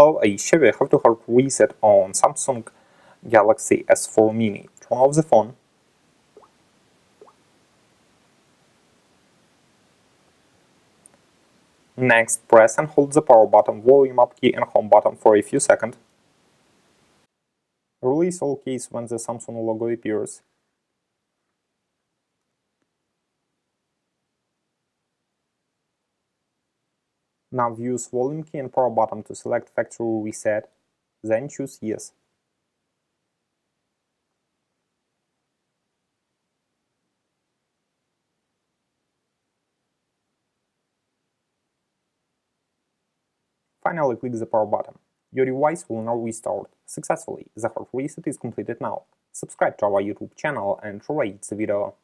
example, I show you how to hard reset on Samsung Galaxy S4 Mini. Turn off the phone. Next, press and hold the power button, volume up key and home button for a few seconds. Release all keys when the Samsung logo appears. Now use volume key and power button to select factory reset, then choose yes. Finally, click the power button. Your device will now restart successfully. The hard reset is completed now. Subscribe to our YouTube channel and rate the video.